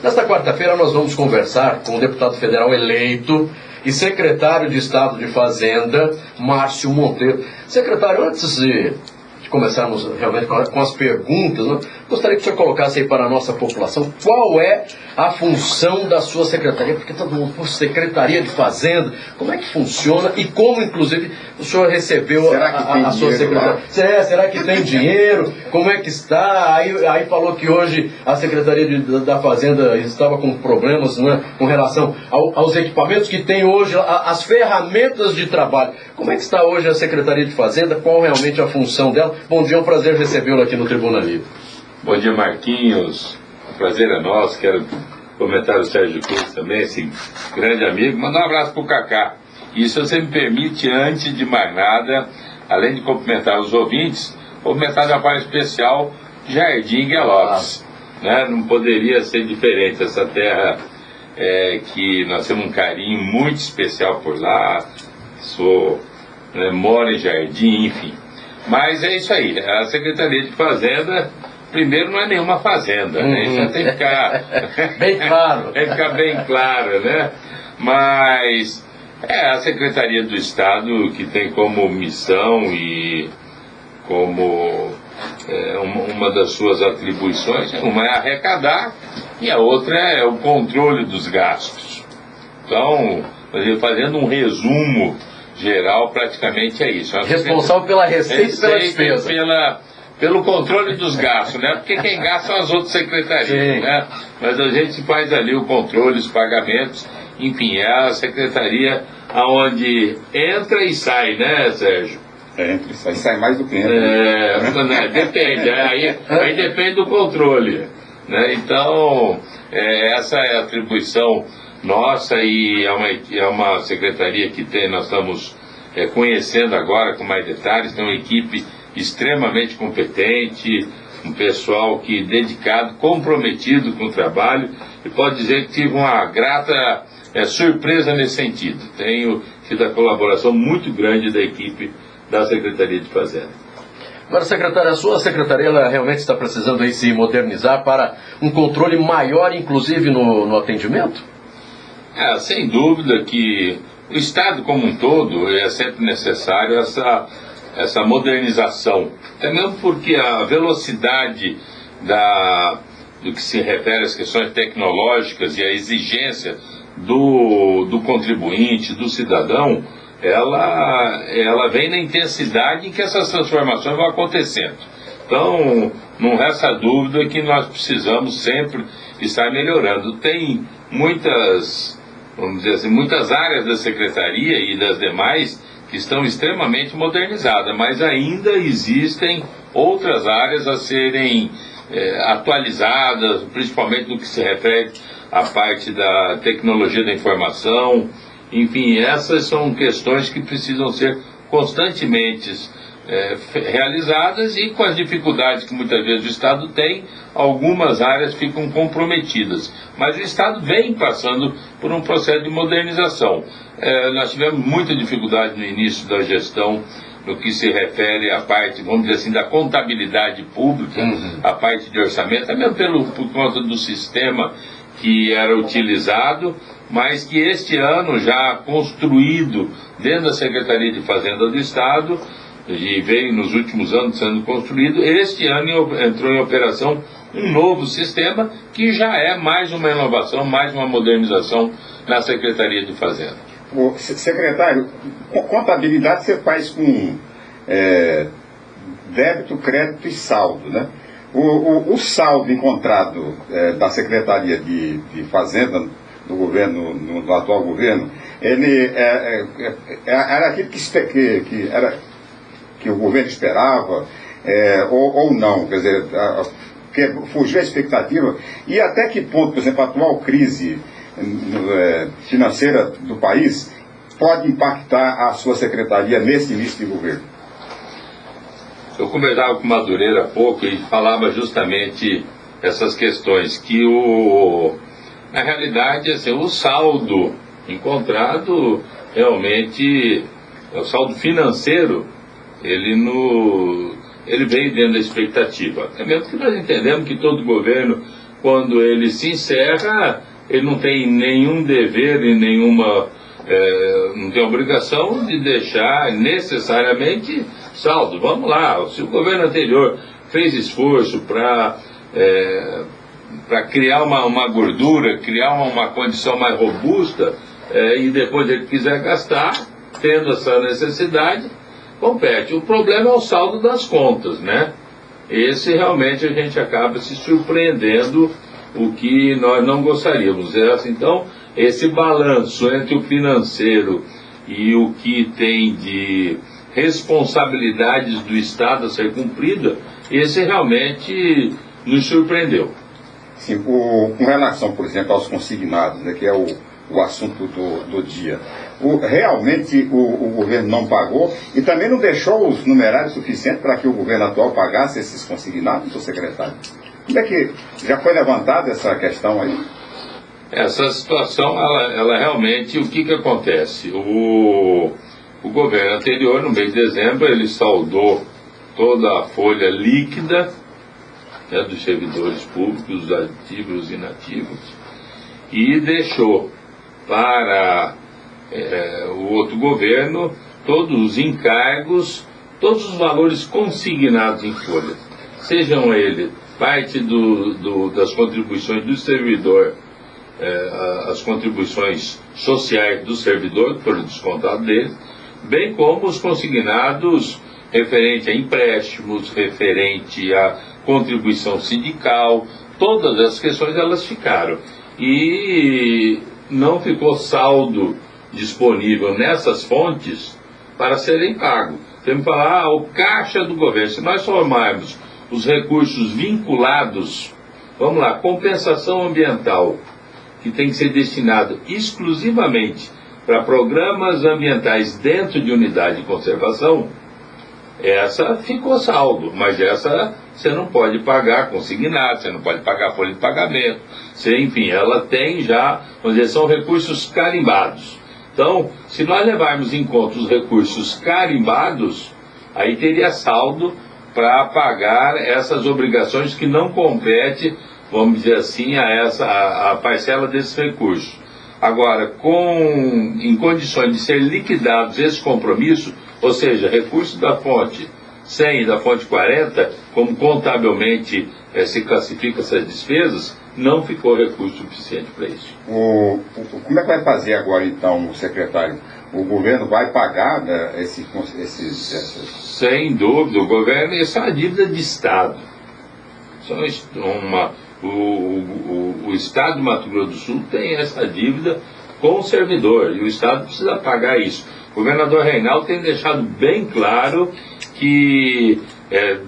Nesta quarta-feira nós vamos conversar com o deputado federal eleito e secretário de Estado de Fazenda, Márcio Monteiro. Secretário, antes de começarmos realmente com as perguntas, né, gostaria que o senhor colocasse aí para a nossa população qual é a função da sua secretaria, porque todo mundo, por Secretaria de Fazenda, como é que funciona e como, inclusive, o senhor recebeu a sua secretaria? Será que tem dinheiro? Como é que está? Aí falou que hoje a Secretaria da Fazenda estava com problemas, né, com relação aos equipamentos que tem hoje, as ferramentas de trabalho. Como é que está hoje a Secretaria de Fazenda? Qual realmente a função dela? Bom dia, é um prazer recebê-lo aqui no Tribuna Livre. Bom dia, Marquinhos. O prazer é nosso. Quero comentar o Sérgio Cruz também, esse grande amigo. Mandar um abraço para o Cacá. E se você me permite, antes de mais nada, além de cumprimentar os ouvintes, cumprimentar de uma forma especial Jardim Guelopes. Né? Não poderia ser diferente. Essa terra que nós temos um carinho muito especial por lá. Moro em Jardim, enfim. Mas é isso aí, a Secretaria de Fazenda, primeiro, não é nenhuma fazenda, né? Isso já tem que ficar bem claro. Tem que ficar bem claro, né? Mas é a Secretaria do Estado que tem como missão e como uma das suas atribuições, uma é arrecadar e a outra é o controle dos gastos. Então, fazendo um resumo geral, praticamente é isso. Responsável pela receita e pela despesa. Pelo controle dos gastos, né? Porque quem gasta são as outras secretarias, né? Mas a gente faz ali o controle, os pagamentos, enfim, é a secretaria aonde entra e sai, né, Sérgio? Entra e sai mais do que entra. Depende, aí depende do controle, né? Então, essa é a atribuição nossa e é uma secretaria que nós estamos conhecendo agora com mais detalhes, tem uma equipe extremamente competente, um pessoal que dedicado, comprometido com o trabalho, e pode dizer que tive uma grata surpresa nesse sentido. Tenho tido a colaboração muito grande da equipe da Secretaria de Fazenda. Agora, secretária, a sua secretaria ela realmente está precisando aí se modernizar para um controle maior, inclusive no atendimento? Sem dúvida que o Estado como um todo é sempre necessário essa modernização, até mesmo porque a velocidade do que se refere às questões tecnológicas e a exigência do contribuinte, do cidadão, ela vem na intensidade em que essas transformações vão acontecendo. Então, não resta dúvida que nós precisamos sempre estar melhorando. Tem muitas áreas da secretaria e das demais que estão extremamente modernizadas, mas ainda existem outras áreas a serem atualizadas, principalmente no que se refere à parte da tecnologia da informação. Enfim, essas são questões que precisam ser constantemente realizadas, e com as dificuldades que muitas vezes o Estado tem, algumas áreas ficam comprometidas. Mas o Estado vem passando por um processo de modernização. Nós tivemos muita dificuldade no início da gestão no que se refere à parte, vamos dizer assim, da contabilidade pública, a parte de orçamento, até mesmo por conta do sistema que era utilizado, mas que este ano já construído dentro da Secretaria de Fazenda do Estado, e veio nos últimos anos sendo construído, este ano entrou em operação um novo sistema que já é mais uma inovação, mais uma modernização na Secretaria de Fazenda. Secretário, contabilidade você faz com débito, crédito e saldo, né? O saldo encontrado da Secretaria de Fazenda do governo, no atual governo, ele era aquilo que o governo esperava, ou não, quer dizer, que fugiu a expectativa, e até que ponto, por exemplo, a atual crise financeira do país pode impactar a sua secretaria nesse início de governo? Eu conversava com o Madureira há pouco e falava justamente essas questões, que na realidade, assim, o saldo encontrado realmente, o saldo financeiro, ele veio dentro da expectativa. É mesmo que nós entendemos que todo governo quando ele se encerra, ele não tem nenhum dever e não tem obrigação de deixar necessariamente saldo. Vamos lá, se o governo anterior fez esforço para criar uma gordura, criar uma condição mais robusta, e depois ele quiser gastar, tendo essa necessidade, compete. O problema é o saldo das contas, né? Esse realmente a gente acaba se surpreendendo, o que nós não gostaríamos. Então, esse balanço entre o financeiro e o que tem de responsabilidades do Estado a ser cumprida, esse realmente nos surpreendeu. Sim, com relação, por exemplo, aos consignados, né, que é o assunto do dia. Realmente o governo não pagou e também não deixou os numerários suficientes para que o governo atual pagasse esses consignados, seu secretário? Como é que já foi levantada essa questão aí? Essa situação, ela realmente, o que acontece? O governo anterior, no mês de dezembro, ele saldou toda a folha líquida, né, dos servidores públicos, os ativos e os inativos, e deixou para o outro governo todos os encargos, todos os valores consignados em folha, sejam eles parte das contribuições do servidor, as contribuições sociais do servidor, que foram descontadas dele, bem como os consignados referente a empréstimos, referente a contribuição sindical, todas as questões elas ficaram. E não ficou saldo disponível nessas fontes para serem pagos. Você me fala, o caixa do governo, se nós formarmos os recursos vinculados, vamos lá, compensação ambiental, que tem que ser destinado exclusivamente para programas ambientais dentro de unidade de conservação, essa ficou saldo, mas essa você não pode pagar consignado, você não pode pagar folha de pagamento, enfim, ela tem já, vamos dizer, são recursos carimbados. Então, se nós levarmos em conta os recursos carimbados, aí teria saldo para pagar essas obrigações que não compete, vamos dizer assim, a parcela desses recursos. Agora, em condições de ser liquidados esses compromissos, ou seja, recursos da fonte 100 e da fonte 40, como contabilmente se classifica essas despesas, não ficou recurso suficiente para isso. Como é que vai fazer agora, então, o O governo vai pagar, né, esses... Sem dúvida, o governo, isso é uma dívida de Estado. O Estado de Mato Grosso do Sul tem essa dívida com o servidor, e o Estado precisa pagar isso. O governador Reinaldo tem deixado bem claro que,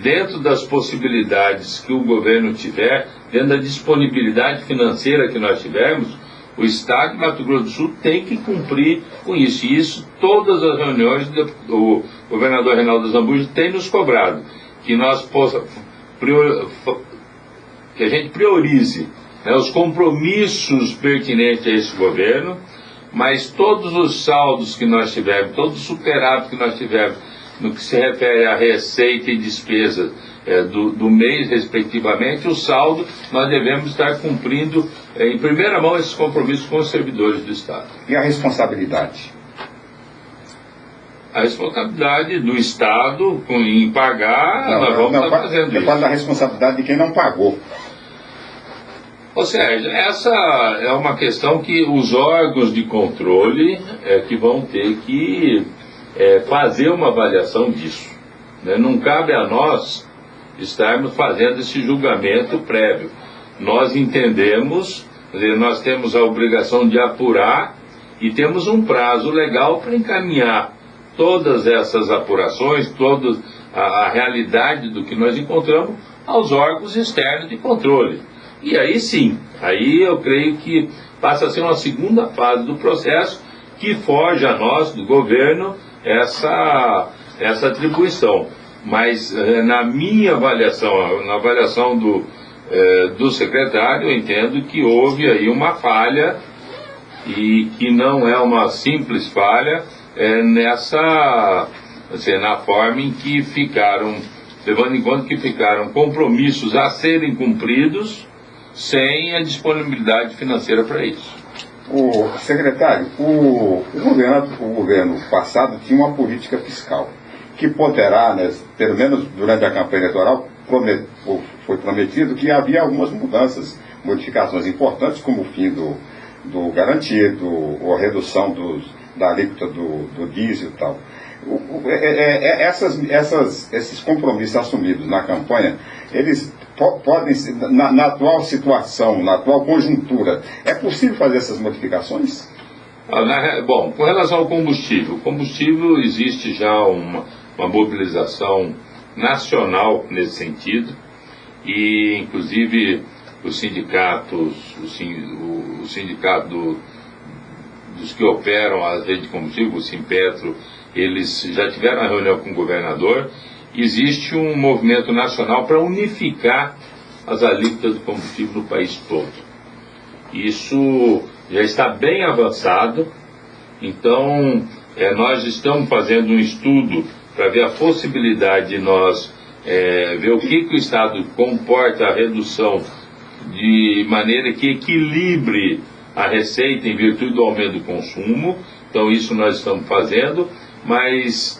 dentro das possibilidades que o governo tiver, dentro da disponibilidade financeira que nós tivermos, o Estado de Mato Grosso do Sul tem que cumprir com isso. E isso, todas as reuniões, o governador Reinaldo Azambuja tem nos cobrado, que nós que a gente priorize, né, os compromissos pertinentes a esse governo, mas todos os saldos que nós tivermos, todos os superávitos que nós tivermos, no que se refere à receita e despesa do mês, respectivamente, o saldo, nós devemos estar cumprindo em primeira mão esses compromissos com os servidores do Estado. E a responsabilidade? A responsabilidade do Estado em pagar, nós vamos estar fazendo isso. Eu falo da responsabilidade de quem não pagou. Ou seja, essa é uma questão que os órgãos de controle que vão ter que fazer uma avaliação disso, né? Não cabe a nós estarmos fazendo esse julgamento prévio. Nós entendemos, quer dizer, nós temos a obrigação de apurar e temos um prazo legal para encaminhar todas essas apurações, toda a realidade do que nós encontramos aos órgãos externos de controle. E aí sim, aí eu creio que passa a ser uma segunda fase do processo que foge a nós, do governo, essa atribuição. Mas na minha avaliação, na avaliação do secretário, eu entendo que houve aí uma falha e que não é uma simples falha na forma em que ficaram, levando em conta que ficaram compromissos a serem cumpridos, sem a disponibilidade financeira para isso. O secretário, o governo passado tinha uma política fiscal que poderá, né, pelo menos durante a campanha eleitoral, foi prometido que havia algumas mudanças, modificações importantes, como o fim do garantido, ou a redução da alíquota do diesel e tal. Esses compromissos assumidos na campanha, eles podem, na atual situação, na atual conjuntura, é possível fazer essas modificações? Bom, com relação ao combustível, existe já uma mobilização nacional nesse sentido, e inclusive os sindicatos, o sindicato dos que operam a rede de combustível, o Simpetro, eles já tiveram uma reunião com o governador. Existe um movimento nacional para unificar as alíquotas do combustível no país todo. Isso já está bem avançado, então nós estamos fazendo um estudo para ver a possibilidade de nós ver o que o Estado comporta a redução de maneira que equilibre a receita em virtude do aumento do consumo. Então isso nós estamos fazendo, mas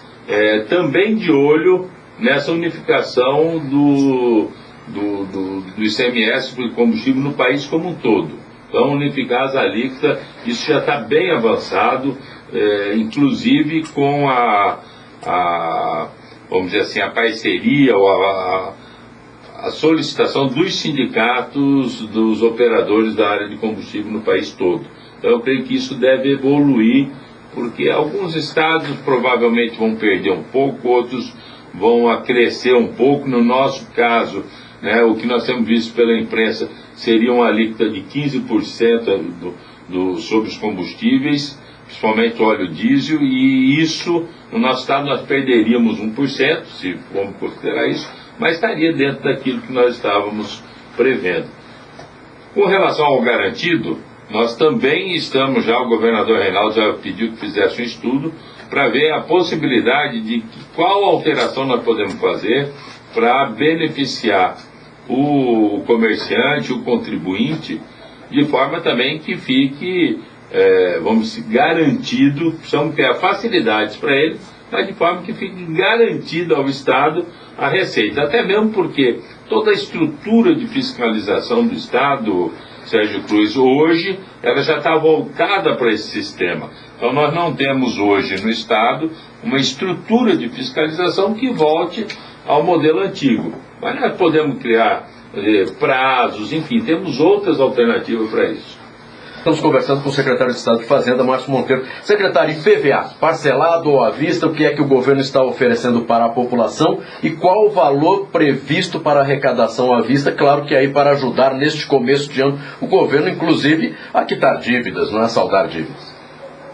também de olho nessa unificação do ICMS para o combustível no país como um todo. Então, unificar as alíquotas, isso já está bem avançado, inclusive com vamos dizer assim, a parceria ou a solicitação dos sindicatos dos operadores da área de combustível no país todo. Então, eu creio que isso deve evoluir, porque alguns estados provavelmente vão perder um pouco, outros vão acrescer um pouco. No nosso caso, o que nós temos visto pela imprensa seria uma alíquota de 15% sobre os combustíveis, principalmente óleo diesel, e isso, no nosso estado, nós perderíamos 1%, se formos considerar isso, mas estaria dentro daquilo que nós estávamos prevendo. Com relação ao garantido, nós também estamos o governador Reinaldo já pediu que fizesse um estudo para ver a possibilidade de qual alteração nós podemos fazer para beneficiar o comerciante, o contribuinte, de forma também que fique, vamos dizer, garantido, precisamos criar facilidades para ele, mas de forma que fique garantida ao Estado a receita. Até mesmo porque toda a estrutura de fiscalização do Estado, Sérgio Cruz, hoje, ela já está voltada para esse sistema. Então nós não temos hoje no Estado uma estrutura de fiscalização que volte ao modelo antigo. Mas nós podemos criar prazos, enfim, temos outras alternativas para isso. Estamos conversando com o secretário de Estado de Fazenda, Márcio Monteiro. Secretário, IPVA, parcelado ou à vista, o que é que o governo está oferecendo para a população e qual o valor previsto para arrecadação à vista? Claro que aí para ajudar neste começo de ano o governo, inclusive, a quitar dívidas, não é saldar dívidas.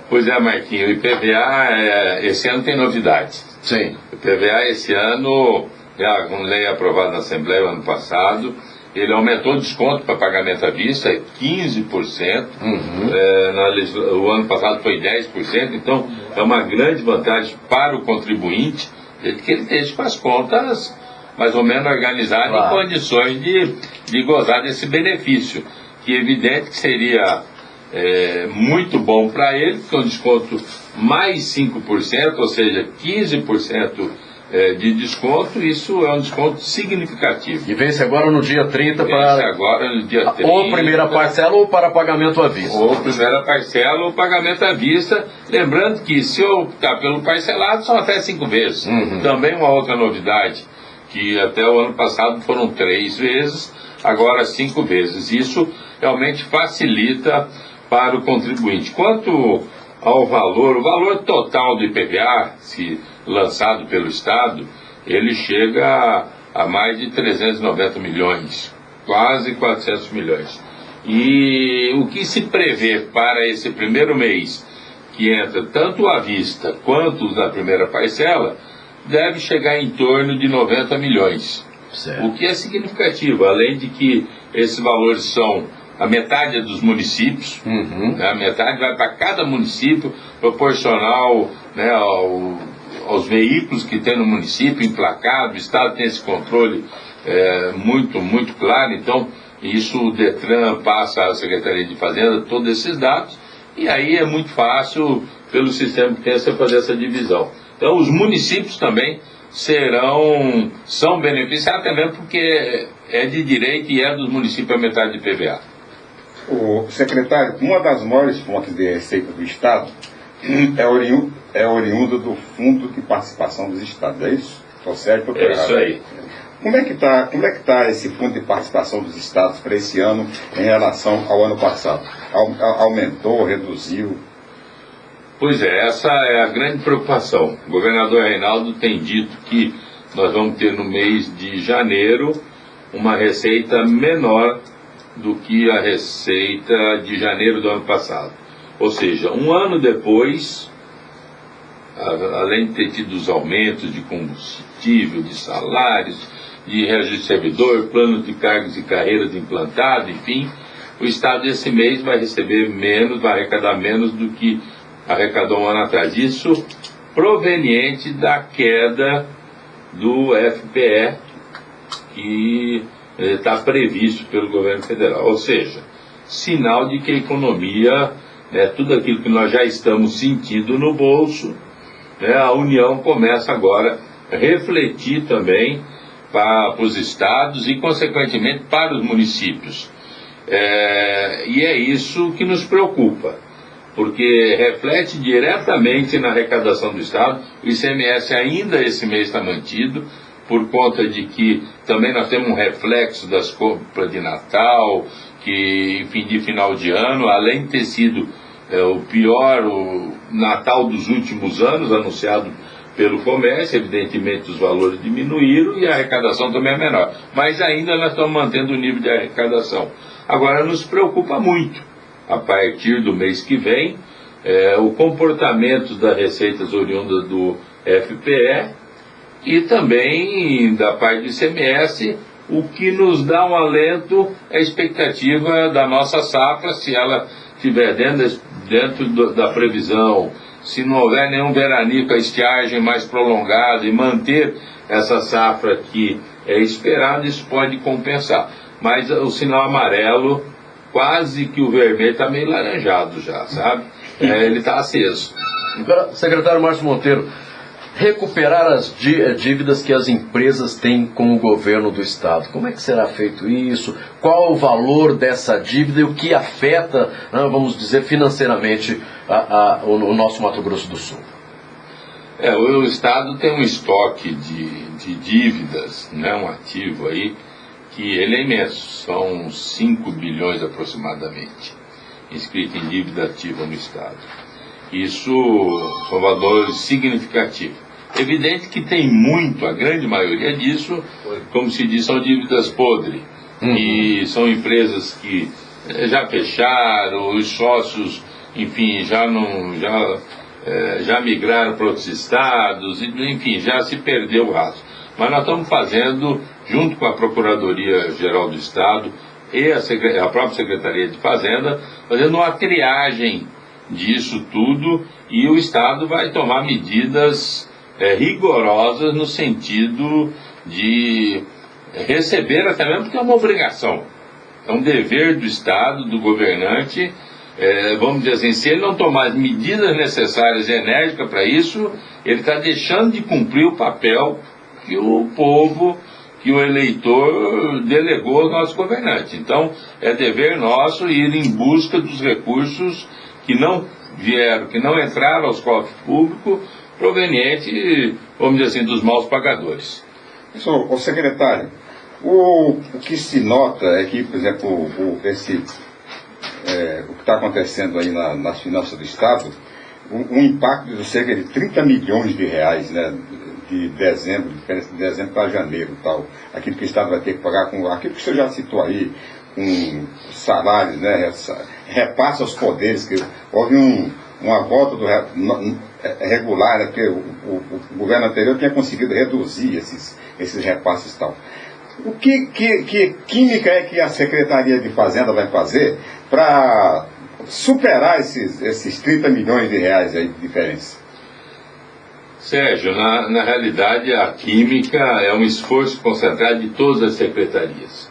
Pois é, Marquinho, o IPVA esse ano tem novidade. Sim. O IPVA esse ano, com lei aprovada na Assembleia ano passado, ele aumentou o desconto para pagamento à vista, 15%, o ano passado foi 10%, então é uma grande vantagem para o contribuinte, desde que ele esteja com as contas mais ou menos organizadas, claro, em condições de gozar desse benefício, que é evidente que seria muito bom para ele, porque é um desconto mais 5%, ou seja, 15% de desconto. Isso é um desconto significativo. E vence agora no dia 30 para... agora no dia 30. Ou primeira parcela ou para pagamento à vista. Ou primeira parcela ou pagamento à vista. Lembrando que se eu optar pelo parcelado, são até 5 vezes. Também uma outra novidade, que até o ano passado foram 3 vezes, agora 5 vezes. Isso realmente facilita para o contribuinte. Quanto ao valor, o valor total do IPVA, se lançado pelo Estado, ele chega a mais de 390 milhões, quase 400 milhões. E o que se prevê para esse primeiro mês, que entra tanto à vista quanto na primeira parcela, deve chegar em torno de 90 milhões. Certo. O que é significativo, além de que esses valores são a metade dos municípios, a metade vai para cada município, proporcional aos veículos que tem no município, emplacado. O Estado tem esse controle muito, muito claro. Então, Isso o Detran passa à Secretaria de Fazenda todos esses dados, e aí é muito fácil, pelo sistema que tem, você fazer essa divisão. Então os municípios também são beneficiados, até mesmo porque é de direito e é dos municípios a metade de PVA. O secretário, uma das maiores fontes de receita do Estado é oriunda do Fundo de Participação dos Estados, é isso? Estou certo ou estou errado? É isso aí. Como é que tá esse Fundo de Participação dos Estados para esse ano em relação ao ano passado? Aumentou, reduziu? Pois é, essa é a grande preocupação. O governador Reinaldo tem dito que nós vamos ter no mês de janeiro uma receita menor do que a receita de janeiro do ano passado. Ou seja, um ano depois, além de ter tido os aumentos de combustível, de salários, de reajuste de servidor, plano de cargos e carreiras implantado, enfim, o Estado esse mês vai receber menos, vai arrecadar menos do que arrecadou um ano atrás. Isso proveniente da queda do FPE que está previsto pelo governo federal. Ou seja, sinal de que a economia, tudo aquilo que nós já estamos sentindo no bolso, a União começa agora a refletir também para os estados e, consequentemente, para os municípios. E é isso que nos preocupa, porque reflete diretamente na arrecadação do Estado. O ICMS ainda esse mês está mantido, por conta de que também nós temos um reflexo das compras de Natal, enfim, de final de ano, além de ter sido o pior o Natal dos últimos anos, anunciado pelo comércio, evidentemente os valores diminuíram e a arrecadação também é menor. Mas ainda nós estamos mantendo o nível de arrecadação. Agora nos preocupa muito, a partir do mês que vem, o comportamento das receitas oriundas do FPE e também da parte do ICMS. O que nos dá um alento é a expectativa da nossa safra, se ela estiver dentro da previsão, se não houver nenhum veranico, a estiagem mais prolongada e manter essa safra que é esperada, isso pode compensar. Mas o sinal amarelo, quase que o vermelho está meio laranjado já, sabe? Ele está aceso. Secretário Márcio Monteiro, recuperar as dívidas que as empresas têm com o governo do Estado. Como é que será feito isso? Qual o valor dessa dívida e o que afeta, vamos dizer, financeiramente o nosso Mato Grosso do Sul? O Estado tem um estoque de dívidas, um ativo aí, que ele é imenso. São 5 bilhões aproximadamente, inscrito em dívida ativa no Estado. Isso são valores significativos. Evidente que tem muito, a grande maioria disso, como se diz, são dívidas podres. E são empresas que já fecharam, os sócios, enfim, já migraram para outros estados, enfim, já se perdeu o rastro. Mas nós estamos fazendo, junto com a Procuradoria-Geral do Estado e a própria Secretaria de Fazenda, fazendo uma triagem disso tudo, e o Estado vai tomar medidas rigorosas no sentido de receber, até mesmo porque é uma obrigação, é um dever do Estado, do governante, vamos dizer assim, se ele não tomar as medidas necessárias e enérgicas para isso, ele está deixando de cumprir o papel que o povo, que o eleitor delegou aos nossos governantes. Então, é dever nosso ir em busca dos recursos que não vieram, que não entraram aos cofres públicos, proveniente, vamos dizer assim, dos maus pagadores. O secretário, o que se nota é que, por exemplo, o que está acontecendo aí nas finanças do Estado, um impacto de cerca de 30 milhões de reais, de dezembro para janeiro e tal, aquilo que o Estado vai ter que pagar com aquilo que você já citou aí, com salários, repassa aos poderes, que houve uma volta regular, porque o governo anterior tinha conseguido reduzir esses repasses e tal. Que química é que a Secretaria de Fazenda vai fazer para superar esses 30 milhões de reais aí de diferença? Sérgio, na realidade a química é um esforço concentrado de todas as secretarias.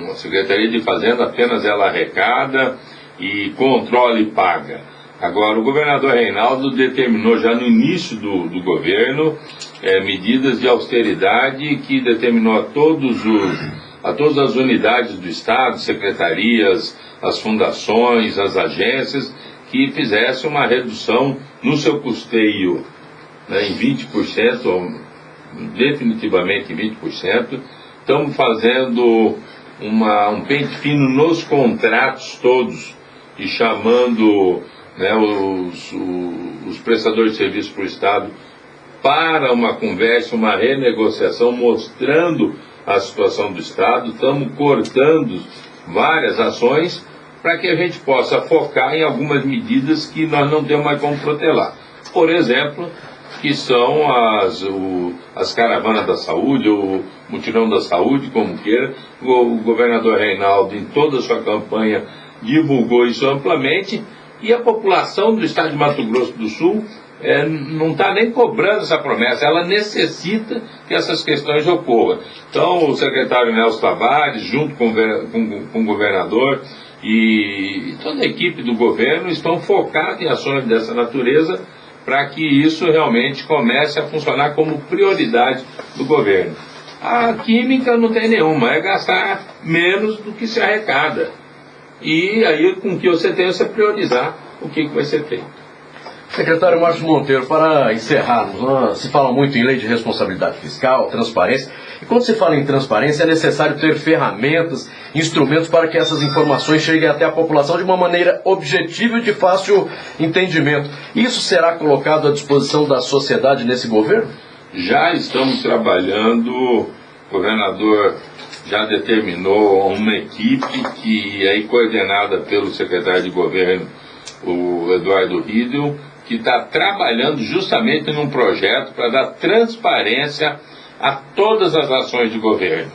A Secretaria de Fazenda apenas ela arrecada e controla e paga. Agora, o governador Reinaldo determinou já no início do governo medidas de austeridade que determinou a todas as unidades do Estado, secretarias, as fundações, as agências, que fizesse uma redução no seu custeio, né, em 20%, definitivamente em 20%. Estamos fazendo um pente fino nos contratos todos e chamando, né, os prestadores de serviço para o Estado para uma conversa, uma renegociação, mostrando a situação do Estado. Estamos cortando várias ações para que a gente possa focar em algumas medidas que nós não temos mais como protelar. Por exemplo, que são as caravanas da saúde, o mutirão da saúde, como queira. O governador Reinaldo, em toda a sua campanha, divulgou isso amplamente, e a população do estado de Mato Grosso do Sul não está nem cobrando essa promessa, ela necessita que essas questões ocorram. Então, o secretário Nelson Tavares, junto com o governador e toda a equipe do governo, estão focados em ações dessa natureza para que isso realmente comece a funcionar como prioridade do governo. A química não tem nenhuma, é gastar menos do que se arrecada. E aí, com o que você tem, você priorizar o que vai ser feito. Secretário Márcio Monteiro, para encerrarmos, se fala muito em lei de responsabilidade fiscal, transparência, e quando se fala em transparência é necessário ter ferramentas, instrumentos para que essas informações cheguem até a população de uma maneira objetiva e de fácil entendimento. Isso será colocado à disposição da sociedade nesse governo? Já estamos trabalhando, o governador já determinou uma equipe que é coordenada pelo secretário de governo, o Eduardo Riedel, que está trabalhando justamente num projeto para dar transparência a todas as ações de governo.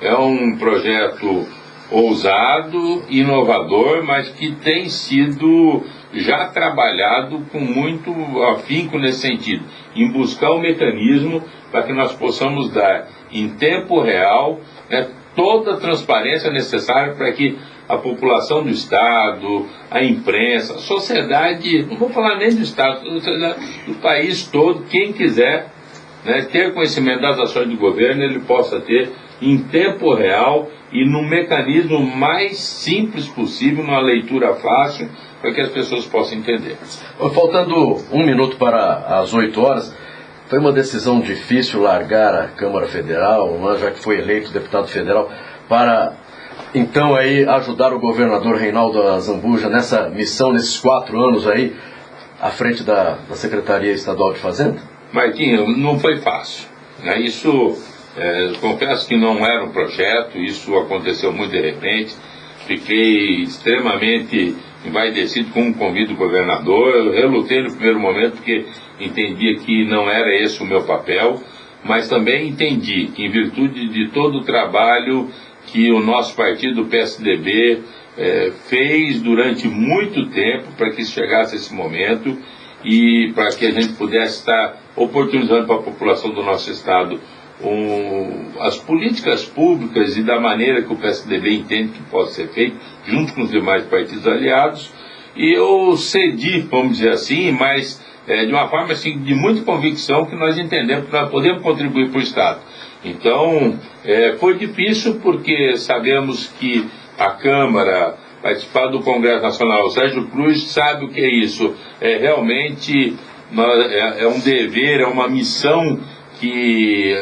É um projeto ousado, inovador, mas que tem sido já trabalhado com muito afinco nesse sentido, em buscar um mecanismo para que nós possamos dar em tempo real, né, toda a transparência necessária para que a população do Estado, a imprensa, a sociedade, não vou falar nem do Estado, do país todo, quem quiser, né, ter conhecimento das ações do governo, ele possa ter em tempo real e no mecanismo mais simples possível, numa leitura fácil, para que as pessoas possam entender. Faltando 1 minuto para as 8 horas, foi uma decisão difícil largar a Câmara Federal, já que foi eleito deputado federal, para então aí ajudar o governador Reinaldo Azambuja nessa missão, nesses 4 anos aí, à frente da Secretaria Estadual de Fazenda? Marquinhos, não foi fácil, né? Isso, confesso que não era um projeto, isso aconteceu muito de repente. Fiquei extremamente envaidecido com o convite do governador. Eu relutei no primeiro momento porque entendia que não era esse o meu papel, mas também entendi que, em virtude de todo o trabalho que o nosso partido, o PSDB, fez durante muito tempo para que chegasse esse momento e para que a gente pudesse estar oportunizando para a população do nosso estado as políticas públicas e da maneira que o PSDB entende que pode ser feito, junto com os demais partidos aliados. E eu cedi, vamos dizer assim, mas de uma forma assim, de muita convicção, que nós entendemos que nós podemos contribuir para o Estado. Então, foi difícil porque sabemos que a Câmara, participar do Congresso Nacional, o Sérgio Cruz sabe o que é isso. Realmente é um dever, é uma missão que,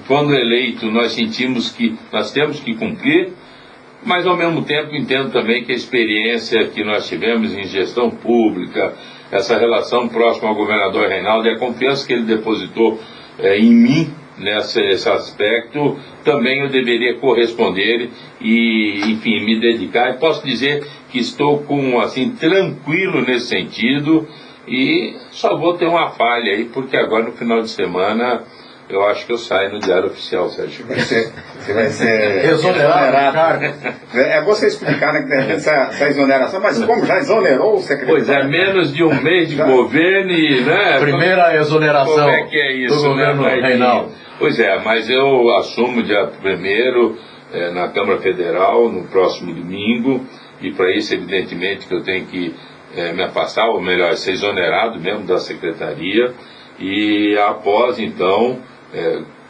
quando eleito, nós sentimos que nós temos que cumprir, mas ao mesmo tempo entendo também que a experiência que nós tivemos em gestão pública, essa relação próxima ao governador Reinaldo e a confiança que ele depositou em mim nesse aspecto, também eu deveria corresponder e, enfim, me dedicar. E posso dizer que estou tranquilo nesse sentido, e só vou ter uma falha aí, porque agora no final de semana eu acho que eu saio no Diário Oficial, Sérgio. Você vai ser exonerado. É você explicar, né, essa exoneração, mas como já exonerou o secretário? Pois é, menos de um mês de governo e, né? Primeira exoneração. Como é que é isso, do governo né, Reinaldo? Pois é, mas eu assumo dia 1º, na Câmara Federal no próximo domingo, e para isso, evidentemente, que eu tenho que me afastar, ou melhor, ser exonerado mesmo da secretaria, e após, então,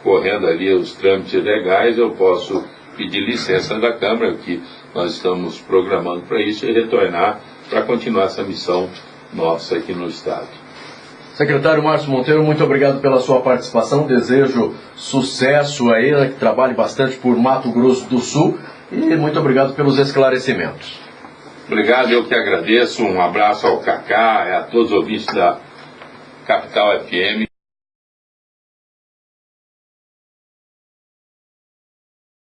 correndo ali os trâmites legais, eu posso pedir licença da Câmara, que nós estamos programando para isso, e retornar para continuar essa missão nossa aqui no Estado. Secretário Márcio Monteiro, muito obrigado pela sua participação, desejo sucesso aí, né, que trabalhe bastante por Mato Grosso do Sul, e muito obrigado pelos esclarecimentos. Obrigado, eu que agradeço, um abraço ao Cacá, a todos os ouvintes da Capital FM.